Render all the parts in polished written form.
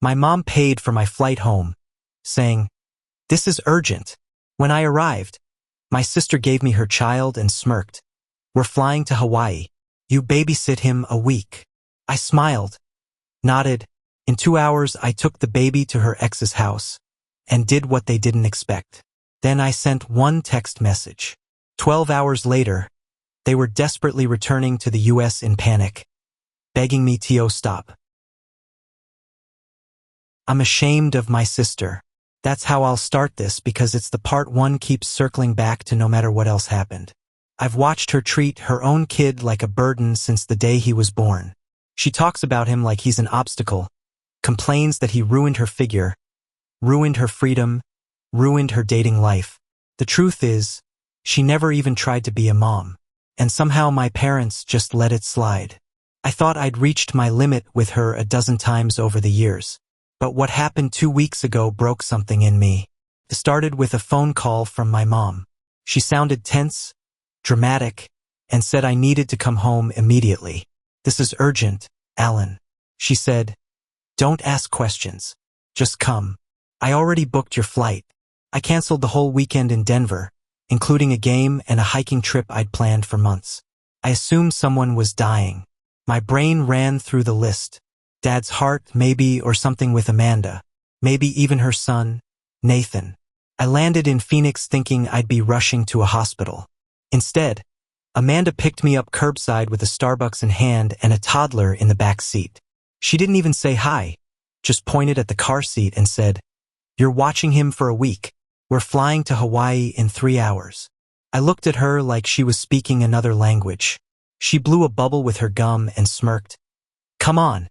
My mom paid for my flight home, saying, "This is urgent." When I arrived, my sister gave me her child and smirked. "We're flying to Hawaii. You babysit him a week." I smiled, nodded. In 2 hours, I took the baby to her ex's house and did what they didn't expect. Then I sent one text message. 12 hours later, they were desperately returning to the US in panic, begging me to stop. I'm ashamed of my sister. That's how I'll start this because it's the part one keeps circling back to no matter what else happened. I've watched her treat her own kid like a burden since the day he was born. She talks about him like he's an obstacle, complains that he ruined her figure, ruined her freedom, ruined her dating life. The truth is, she never even tried to be a mom, and somehow my parents just let it slide. I thought I'd reached my limit with her a dozen times over the years. But what happened 2 weeks ago broke something in me. It started with a phone call from my mom. She sounded tense, dramatic, and said I needed to come home immediately. "This is urgent, Alan," she said. "Don't ask questions. Just come. I already booked your flight. I canceled the whole weekend in Denver, including a game and a hiking trip I'd planned for months. I assumed someone was dying. My brain ran through the list. Dad's heart, maybe, or something with Amanda. Maybe even her son, Nathan. I landed in Phoenix thinking I'd be rushing to a hospital. Instead, Amanda picked me up curbside with a Starbucks in hand and a toddler in the back seat. She didn't even say hi, just pointed at the car seat and said, "You're watching him for a week. We're flying to Hawaii in 3 hours." I looked at her like she was speaking another language. She blew a bubble with her gum and smirked. "Come on.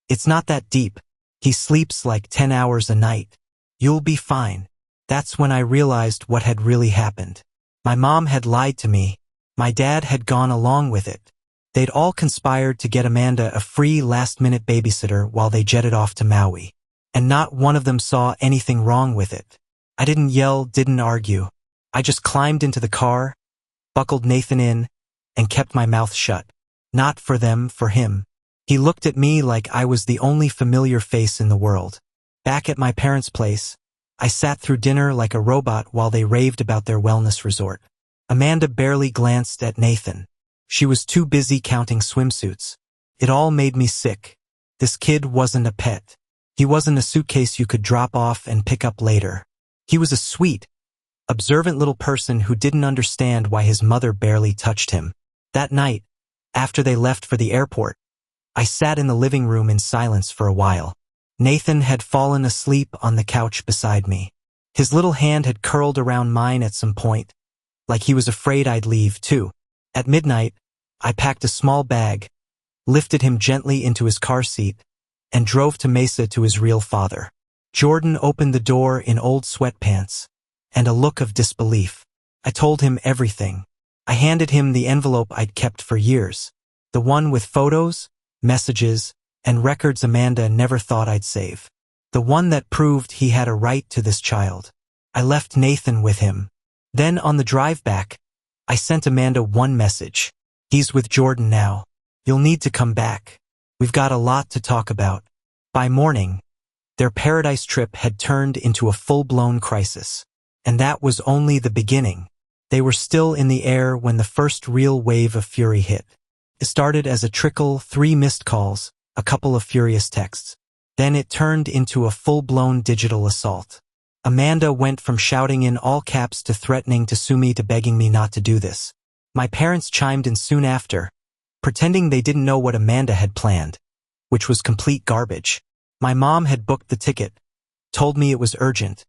It's not that deep. He sleeps like 10 hours a night. You'll be fine." That's when I realized what had really happened. My mom had lied to me. My dad had gone along with it. They'd all conspired to get Amanda a free last-minute babysitter while they jetted off to Maui. And not one of them saw anything wrong with it. I didn't yell, didn't argue. I just climbed into the car, buckled Nathan in, and kept my mouth shut. Not for them, for him. He looked at me like I was the only familiar face in the world. Back at my parents' place, I sat through dinner like a robot while they raved about their wellness resort. Amanda barely glanced at Nathan. She was too busy counting swimsuits. It all made me sick. This kid wasn't a pet. He wasn't a suitcase you could drop off and pick up later. He was a sweet, observant little person who didn't understand why his mother barely touched him. That night, after they left for the airport, I sat in the living room in silence for a while. Nathan had fallen asleep on the couch beside me. His little hand had curled around mine at some point, like he was afraid I'd leave too. At midnight, I packed a small bag, lifted him gently into his car seat, and drove to Mesa to his real father. Jordan opened the door in old sweatpants and a look of disbelief. I told him everything. I handed him the envelope I'd kept for years, the one with photos, messages, and records Amanda never thought I'd save. The one that proved he had a right to this child. I left Nathan with him. Then on the drive back, I sent Amanda one message. "He's with Jordan now. You'll need to come back. We've got a lot to talk about." By morning, their paradise trip had turned into a full-blown crisis. And that was only the beginning. They were still in the air when the first real wave of fury hit. It started as a trickle, 3 missed calls, a couple of furious texts. Then it turned into a full-blown digital assault. Amanda went from shouting in all caps to threatening to sue me to begging me not to do this. My parents chimed in soon after, pretending they didn't know what Amanda had planned, which was complete garbage. My mom had booked the ticket, told me it was urgent,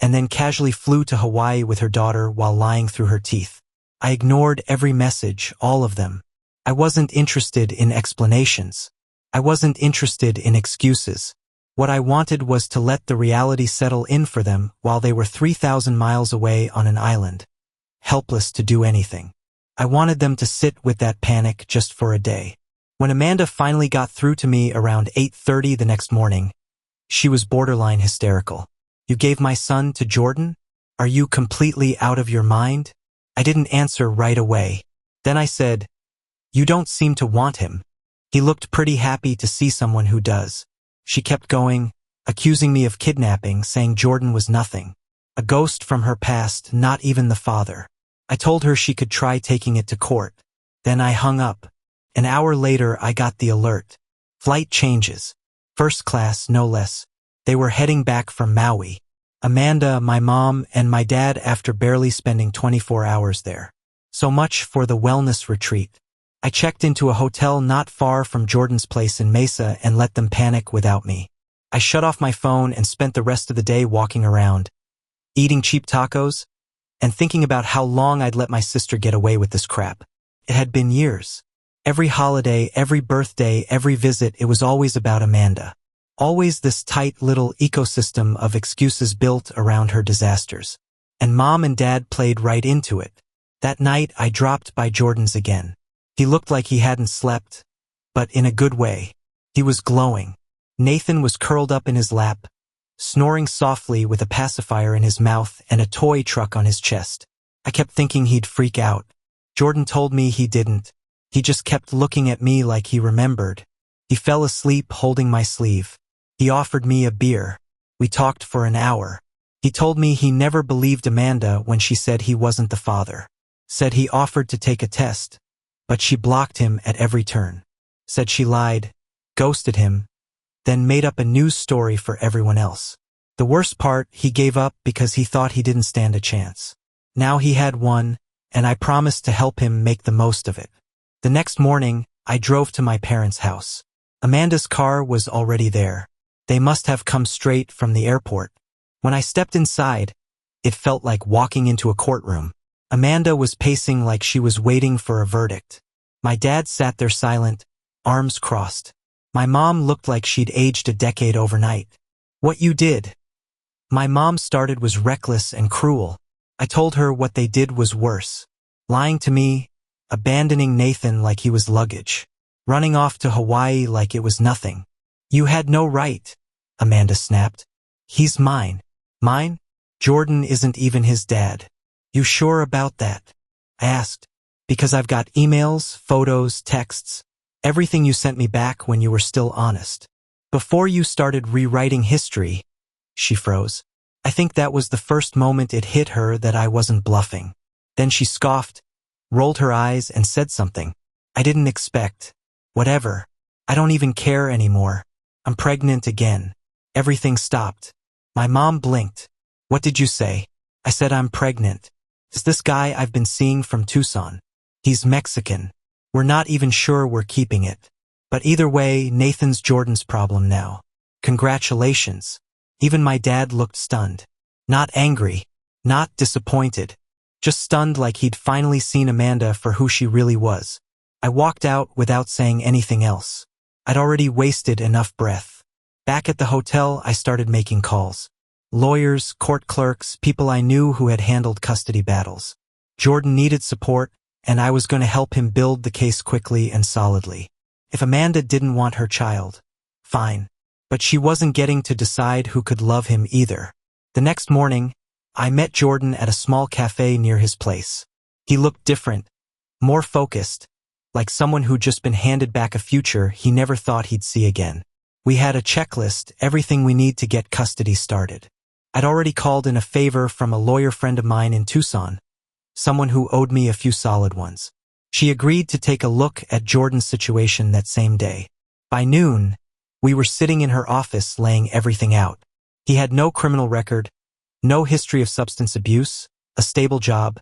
and then casually flew to Hawaii with her daughter while lying through her teeth. I ignored every message, all of them. I wasn't interested in explanations. I wasn't interested in excuses. What I wanted was to let the reality settle in for them while they were 3,000 miles away on an island, helpless to do anything. I wanted them to sit with that panic just for a day. When Amanda finally got through to me around 8:30 the next morning, she was borderline hysterical. "You gave my son to Jordan? Are you completely out of your mind?" I didn't answer right away. Then I said, "You don't seem to want him. He looked pretty happy to see someone who does." She kept going, accusing me of kidnapping, saying Jordan was nothing. A ghost from her past, not even the father. I told her she could try taking it to court. Then I hung up. An hour later, I got the alert. Flight changes. First class, no less. They were heading back from Maui. Amanda, my mom, and my dad after barely spending 24 hours there. So much for the wellness retreat. I checked into a hotel not far from Jordan's place in Mesa and let them panic without me. I shut off my phone and spent the rest of the day walking around, eating cheap tacos, and thinking about how long I'd let my sister get away with this crap. It had been years. Every holiday, every birthday, every visit, it was always about Amanda. Always this tight little ecosystem of excuses built around her disasters. And Mom and Dad played right into it. That night, I dropped by Jordan's again. He looked like he hadn't slept, but in a good way. He was glowing. Nathan was curled up in his lap, snoring softly with a pacifier in his mouth and a toy truck on his chest. I kept thinking he'd freak out. Jordan told me he didn't. He just kept looking at me like he remembered. He fell asleep holding my sleeve. He offered me a beer. We talked for an hour. He told me he never believed Amanda when she said he wasn't the father. Said he offered to take a test, but she blocked him at every turn. Said she lied, ghosted him, then made up a news story for everyone else. The worst part, he gave up because he thought he didn't stand a chance. Now he had one, and I promised to help him make the most of it. The next morning, I drove to my parents' house. Amanda's car was already there. They must have come straight from the airport. When I stepped inside, it felt like walking into a courtroom. Amanda was pacing like she was waiting for a verdict. My dad sat there silent, arms crossed. My mom looked like she'd aged a decade overnight. What you did? My mom started was reckless and cruel. I told her what they did was worse. Lying to me, abandoning Nathan like he was luggage, running off to Hawaii like it was nothing. You had no right, Amanda snapped. He's mine. Mine? Jordan isn't even his dad. You sure about that? I asked. Because I've got emails, photos, texts, everything you sent me back when you were still honest. Before you started rewriting history, she froze. I think that was the first moment it hit her that I wasn't bluffing. Then she scoffed, rolled her eyes, and said something I didn't expect. Whatever. I don't even care anymore. I'm pregnant again. Everything stopped. My mom blinked. What did you say? I said I'm pregnant. It's this guy I've been seeing from Tucson. He's Mexican. We're not even sure we're keeping it. But either way, Nathan's Jordan's problem now. Congratulations. Even my dad looked stunned. Not angry. Not disappointed. Just stunned like he'd finally seen Amanda for who she really was. I walked out without saying anything else. I'd already wasted enough breath. Back at the hotel, I started making calls. Lawyers, court clerks, people I knew who had handled custody battles. Jordan needed support, and I was going to help him build the case quickly and solidly. If Amanda didn't want her child, fine. But she wasn't getting to decide who could love him either. The next morning, I met Jordan at a small cafe near his place. He looked different, more focused, like someone who'd just been handed back a future he never thought he'd see again. We had a checklist, everything we need to get custody started. I'd already called in a favor from a lawyer friend of mine in Tucson, someone who owed me a few solid ones. She agreed to take a look at Jordan's situation that same day. By noon, we were sitting in her office laying everything out. He had no criminal record, no history of substance abuse, a stable job,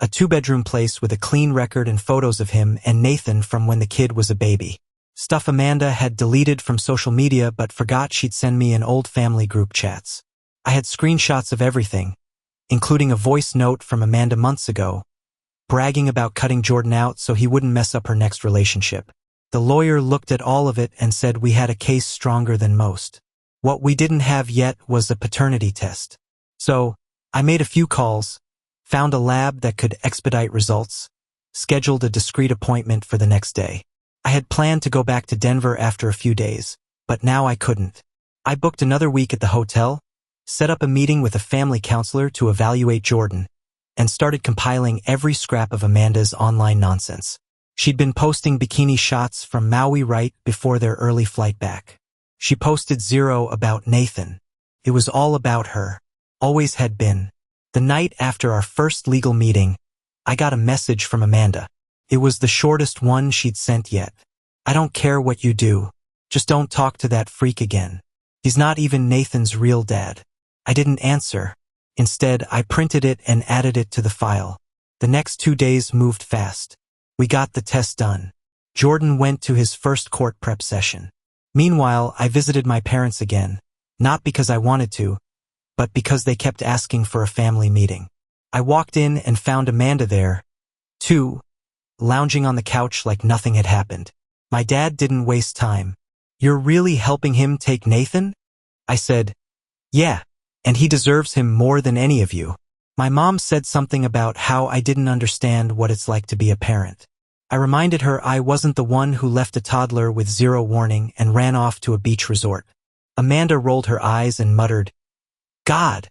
a 2-bedroom place with a clean record and photos of him and Nathan from when the kid was a baby. Stuff Amanda had deleted from social media but forgot she'd send me in old family group chats. I had screenshots of everything, including a voice note from Amanda months ago, bragging about cutting Jordan out so he wouldn't mess up her next relationship. The lawyer looked at all of it and said we had a case stronger than most. What we didn't have yet was a paternity test. So, I made a few calls, found a lab that could expedite results, scheduled a discreet appointment for the next day. I had planned to go back to Denver after a few days, but now I couldn't. I booked another week at the hotel, set up a meeting with a family counselor to evaluate Jordan, and started compiling every scrap of Amanda's online nonsense. She'd been posting bikini shots from Maui right before their early flight back. She posted 0 about Nathan. It was all about her. Always had been. The night after our first legal meeting, I got a message from Amanda. It was the shortest one she'd sent yet. I don't care what you do. Just don't talk to that freak again. He's not even Nathan's real dad. I didn't answer. Instead, I printed it and added it to the file. The next 2 days moved fast. We got the test done. Jordan went to his first court prep session. Meanwhile, I visited my parents again, not because I wanted to, but because they kept asking for a family meeting. I walked in and found Amanda there, too, lounging on the couch like nothing had happened. My dad didn't waste time. "You're really helping him take Nathan?" I said, "Yeah, and he deserves him more than any of you." My mom said something about how I didn't understand what it's like to be a parent. I reminded her I wasn't the one who left a toddler with 0 warning and ran off to a beach resort. Amanda rolled her eyes and muttered, "God,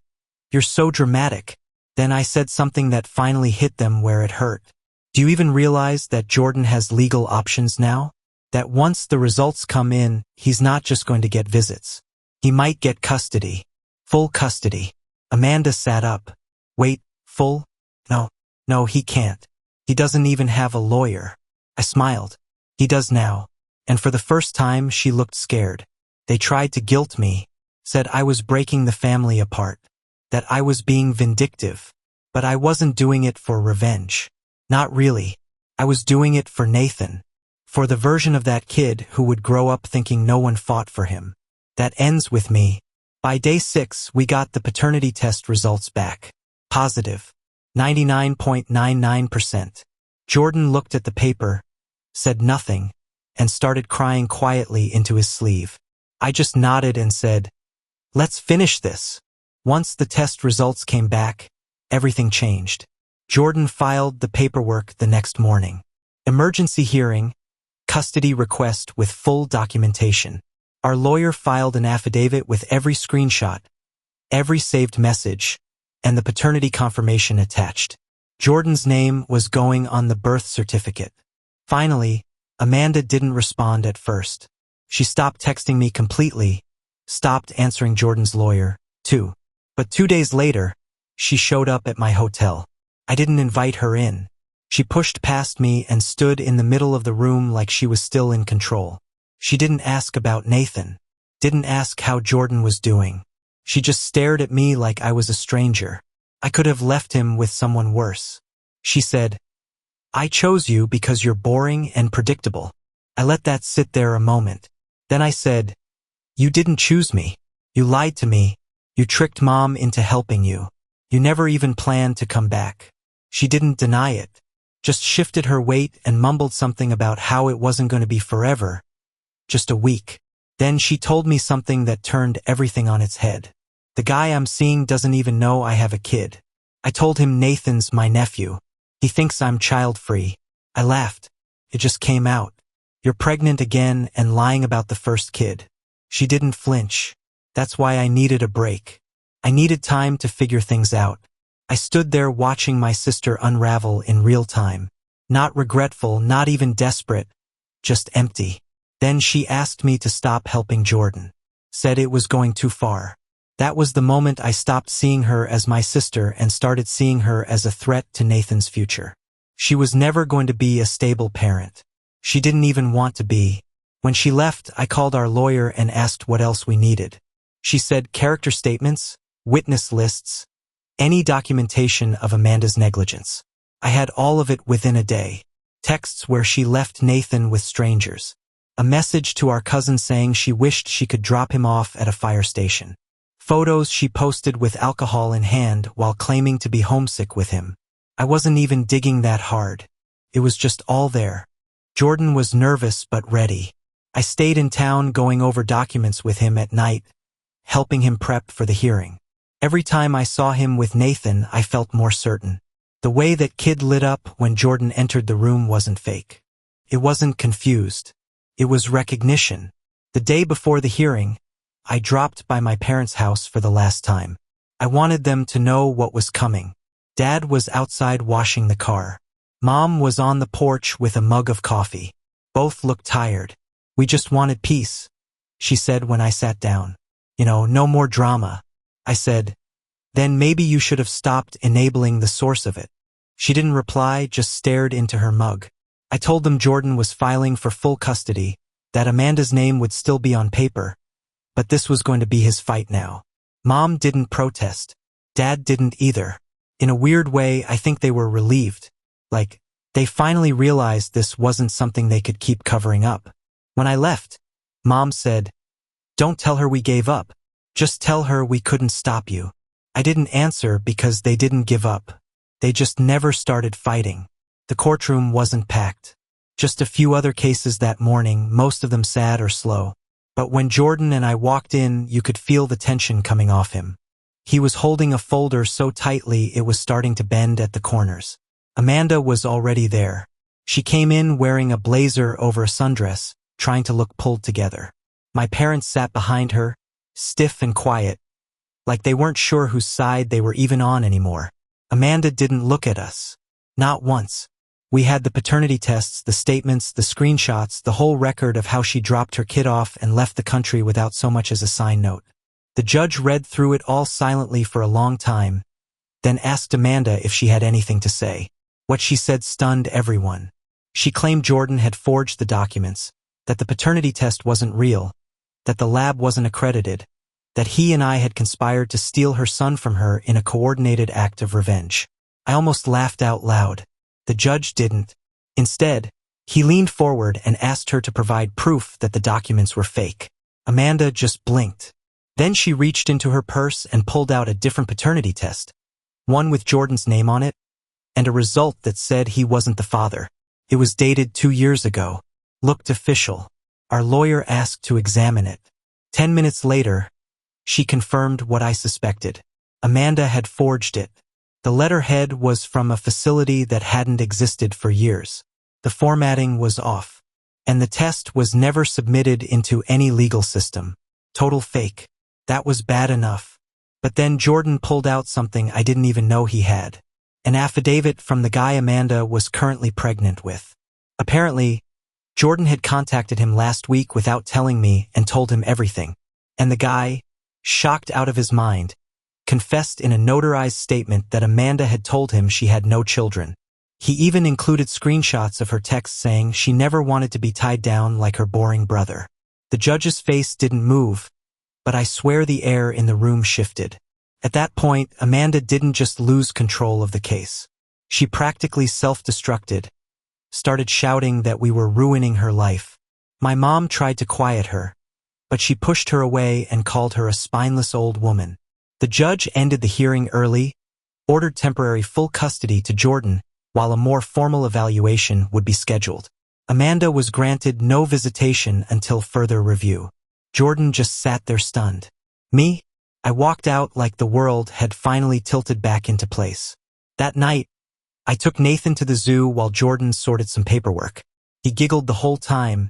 you're so dramatic." Then I said something that finally hit them where it hurt. "Do you even realize that Jordan has legal options now? That once the results come in, he's not just going to get visits. He might get custody. Full custody." Amanda sat up. "Wait, full? No, he can't. He doesn't even have a lawyer." I smiled. "He does now." And for the first time, she looked scared. "They tried to guilt me, said I was breaking the family apart, that I was being vindictive. But I wasn't doing it for revenge. Not really. I was doing it for Nathan. For the version of that kid who would grow up thinking no one fought for him. That ends with me." By day 6, we got the paternity test results back. Positive. 99.99%. Jordan looked at the paper, said nothing, and started crying quietly into his sleeve. I just nodded and said, "Let's finish this." Once the test results came back, everything changed. Jordan filed the paperwork the next morning. Emergency hearing, custody request with full documentation. Our lawyer filed an affidavit with every screenshot, every saved message, and the paternity confirmation attached. Jordan's name was going on the birth certificate. Finally, Amanda didn't respond at first. She stopped texting me completely, stopped answering Jordan's lawyer, too. But 2 days later, she showed up at my hotel. I didn't invite her in. She pushed past me and stood in the middle of the room like she was still in control. She didn't ask about Nathan, didn't ask how Jordan was doing. She just stared at me like I was a stranger. I could have left him with someone worse. She said, "I chose you because you're boring and predictable." I let that sit there a moment. Then I said, "You didn't choose me. You lied to me. You tricked Mom into helping you. You never even planned to come back." She didn't deny it, just shifted her weight and mumbled something about how it wasn't going to be forever, just a week. Then she told me something that turned everything on its head. "The guy I'm seeing doesn't even know I have a kid." I told him Nathan's my nephew. "He thinks I'm child-free." I laughed. It just came out. "You're pregnant again and lying about the first kid." She didn't flinch. That's why I needed a break. I needed time to figure things out. I stood there watching my sister unravel in real time. Not regretful, not even desperate, just empty. Then she asked me to stop helping Jordan. Said it was going too far. That was the moment I stopped seeing her as my sister and started seeing her as a threat to Nathan's future. She was never going to be a stable parent. She didn't even want to be. When she left, I called our lawyer and asked what else we needed. She said character statements, witness lists, any documentation of Amanda's negligence. I had all of it within a day. Texts where she left Nathan with strangers. A message to our cousin saying she wished she could drop him off at a fire station. Photos she posted with alcohol in hand while claiming to be homesick with him. I wasn't even digging that hard. It was just all there. Jordan was nervous but ready. I stayed in town going over documents with him at night, helping him prep for the hearing. Every time I saw him with Nathan, I felt more certain. The way that kid lit up when Jordan entered the room wasn't fake. It wasn't confused. It was recognition. The day before the hearing, I dropped by my parents' house for the last time. I wanted them to know what was coming. Dad was outside washing the car. Mom was on the porch with a mug of coffee. Both looked tired. We just wanted peace. she said when I sat down. No more drama. I said, then maybe you should have stopped enabling the source of it. She didn't reply, just stared into her mug. I told them Jordan was filing for full custody, that Amanda's name would still be on paper, but this was going to be his fight now. Mom didn't protest. Dad didn't either. In a weird way, I think they were relieved. Like, they finally realized this wasn't something they could keep covering up. When I left, Mom said, "Don't tell her we gave up. Just tell her we couldn't stop you." I didn't answer because they didn't give up. They just never started fighting. The courtroom wasn't packed. Just a few other cases that morning, most of them sad or slow. But when Jordan and I walked in, you could feel the tension coming off him. He was holding a folder so tightly it was starting to bend at the corners. Amanda was already there. She came in wearing a blazer over a sundress, trying to look pulled together. My parents sat behind her, stiff and quiet, like they weren't sure whose side they were even on anymore. Amanda didn't look at us. Not once. We had the paternity tests, the statements, the screenshots, the whole record of how she dropped her kid off and left the country without so much as a sign note. The judge read through it all silently for a long time, then asked Amanda if she had anything to say. What she said stunned everyone. She claimed Jordan had forged the documents, that the paternity test wasn't real, that the lab wasn't accredited, that he and I had conspired to steal her son from her in a coordinated act of revenge. I almost laughed out loud. The judge didn't. Instead, he leaned forward and asked her to provide proof that the documents were fake. Amanda just blinked. Then she reached into her purse and pulled out a different paternity test, one with Jordan's name on it, and a result that said he wasn't the father. It was dated 2 years ago. Looked official. Our lawyer asked to examine it. 10 minutes later, she confirmed what I suspected. Amanda had forged it. The letterhead was from a facility that hadn't existed for years. The formatting was off. And the test was never submitted into any legal system. Total fake. That was bad enough. But then Jordan pulled out something I didn't even know he had. An affidavit from the guy Amanda was currently pregnant with. Apparently, Jordan had contacted him last week without telling me and told him everything. And the guy, shocked out of his mind, confessed in a notarized statement that Amanda had told him she had no children. He even included screenshots of her texts saying she never wanted to be tied down like her boring brother. The judge's face didn't move, but I swear the air in the room shifted. At that point, Amanda didn't just lose control of the case. She practically self-destructed, started shouting that we were ruining her life. My mom tried to quiet her, but she pushed her away and called her a spineless old woman. The judge ended the hearing early, ordered temporary full custody to Jordan, while a more formal evaluation would be scheduled. Amanda was granted no visitation until further review. Jordan just sat there stunned. Me? I walked out like the world had finally tilted back into place. That night, I took Nathan to the zoo while Jordan sorted some paperwork. He giggled the whole time,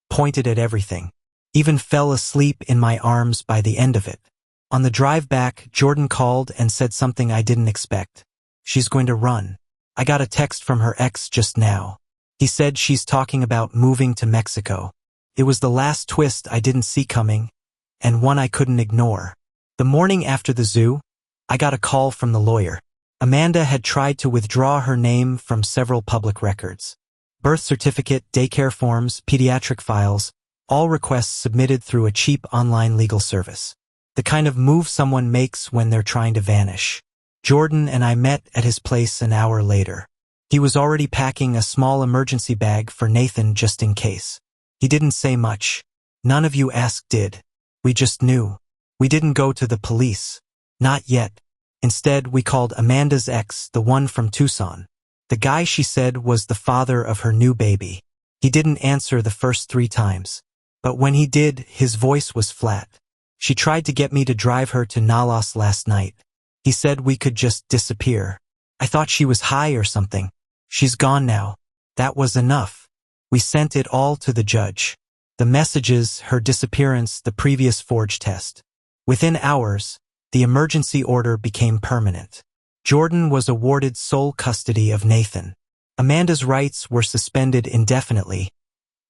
pointed at everything, even fell asleep in my arms by the end of it. On the drive back, Jordan called and said something I didn't expect. She's going to run. I got a text from her ex just now. He said she's talking about moving to Mexico. It was the last twist I didn't see coming, and one I couldn't ignore. The morning after the zoo, I got a call from the lawyer. Amanda had tried to withdraw her name from several public records. Birth certificate, daycare forms, pediatric files, all requests submitted through a cheap online legal service. The kind of move someone makes when they're trying to vanish. Jordan and I met at his place an hour later. He was already packing a small emergency bag for Nathan just in case. He didn't say much. None of you asked did. We just knew. We didn't go to the police. Not yet. Instead, we called Amanda's ex, the one from Tucson. The guy she said was the father of her new baby. He didn't answer the first 3 times. But when he did, his voice was flat. She tried to get me to drive her to Nalos last night. He said we could just disappear. I thought she was high or something. She's gone now. That was enough. We sent it all to the judge. The messages, her disappearance, the previous forge test. Within hours, the emergency order became permanent. Jordan was awarded sole custody of Nathan. Amanda's rights were suspended indefinitely,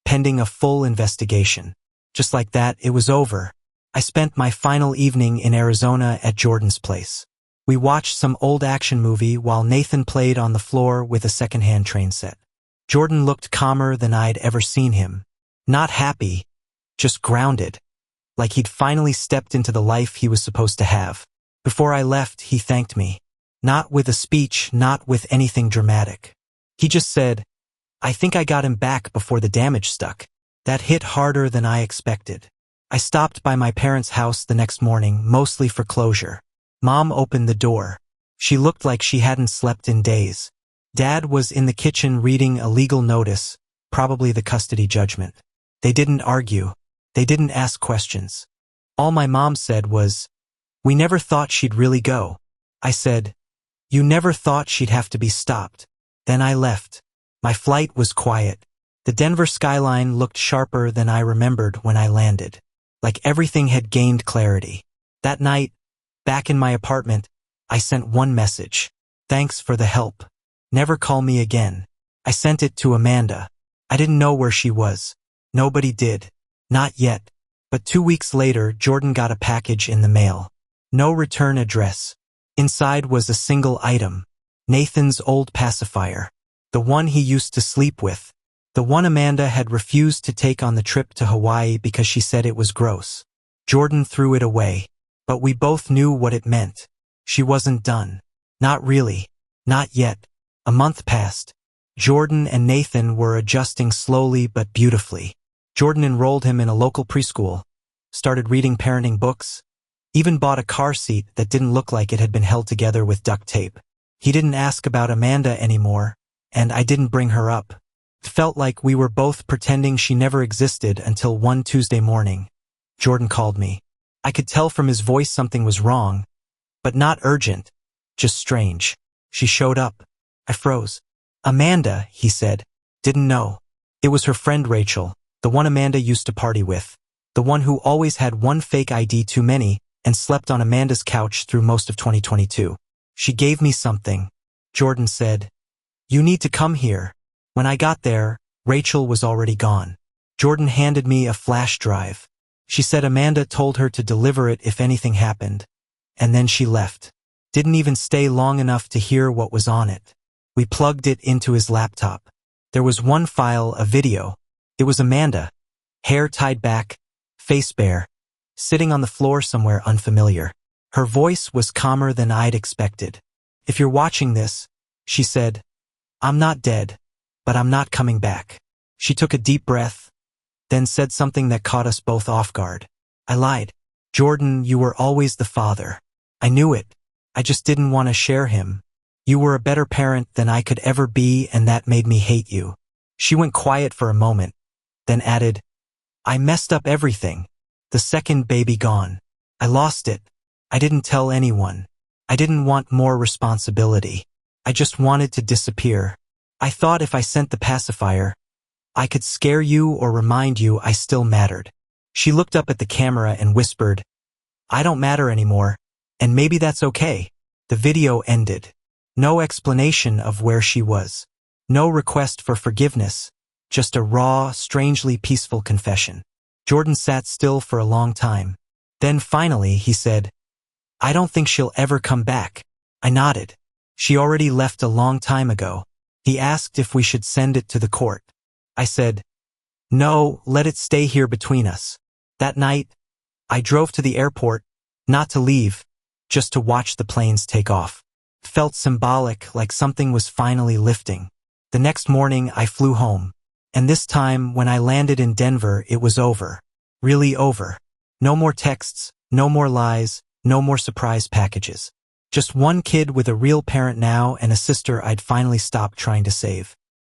pending a full investigation. Just like that, it was over. I spent my final evening in Arizona at Jordan's place. We watched some old action movie while Nathan played on the floor with a secondhand train set. Jordan looked calmer than I'd ever seen him. Not happy, just grounded. Like he'd finally stepped into the life he was supposed to have. Before I left, he thanked me. Not with a speech, not with anything dramatic. He just said, "I think I got him back before the damage stuck." That hit harder than I expected. I stopped by my parents' house the next morning, mostly for closure. Mom opened the door. She looked like she hadn't slept in days. Dad was in the kitchen reading a legal notice, probably the custody judgment. They didn't argue. They didn't ask questions. All my mom said was, "We never thought she'd really go." I said, "You never thought she'd have to be stopped." Then I left. My flight was quiet. The Denver skyline looked sharper than I remembered when I landed. Like everything had gained clarity. That night, back in my apartment, I sent one message. "Thanks for the help. Never call me again." I sent it to Amanda. I didn't know where she was. Nobody did. Not yet. But 2 weeks later, Jordan got a package in the mail. No return address. Inside was a single item. Nathan's old pacifier. The one he used to sleep with. The one Amanda had refused to take on the trip to Hawaii because she said it was gross. Jordan threw it away. But we both knew what it meant. She wasn't done. Not really. Not yet. A month passed. Jordan and Nathan were adjusting slowly but beautifully. Jordan enrolled him in a local preschool, started reading parenting books, even bought a car seat that didn't look like it had been held together with duct tape. He didn't ask about Amanda anymore, and I didn't bring her up. It felt like we were both pretending she never existed until one Tuesday morning. Jordan called me. I could tell from his voice something was wrong, but not urgent, just strange. She showed up. I froze. "Amanda," he said. "Didn't know." It was her friend Rachel, the one Amanda used to party with, the one who always had one fake ID too many and slept on Amanda's couch through most of 2022. "She gave me something," Jordan said. "You need to come here." When I got there, Rachel was already gone. Jordan handed me a flash drive. She said Amanda told her to deliver it if anything happened. And then she left. Didn't even stay long enough to hear what was on it. We plugged it into his laptop. There was one file, a video. It was Amanda, hair tied back, face bare, sitting on the floor somewhere unfamiliar. Her voice was calmer than I'd expected. "If you're watching this," she said, "I'm not dead, but I'm not coming back." She took a deep breath, then said something that caught us both off guard. I lied. "Jordan, you were always the father. I knew it. I just didn't want to share him. You were a better parent than I could ever be, and that made me hate you." She went quiet for a moment, then added, "I messed up everything. The second baby gone. I lost it. I didn't tell anyone. I didn't want more responsibility. I just wanted to disappear. I thought if I sent the pacifier, I could scare you or remind you I still mattered." She looked up at the camera and whispered, "I don't matter anymore, and maybe that's okay." The video ended. No explanation of where she was. No request for forgiveness. Just a raw, strangely peaceful confession. Jordan sat still for a long time. Then finally he said, "I don't think she'll ever come back." I nodded. "She already left a long time ago." He asked if we should send it to the court. I said, "No, let it stay here between us." That night, I drove to the airport, not to leave, just to watch the planes take off. It felt symbolic, like something was finally lifting. The next morning, I flew home. And this time, when I landed in Denver, it was over. Really over. No more texts, no more lies, no more surprise packages. Just one kid with a real parent now and a sister I'd finally stopped trying to save.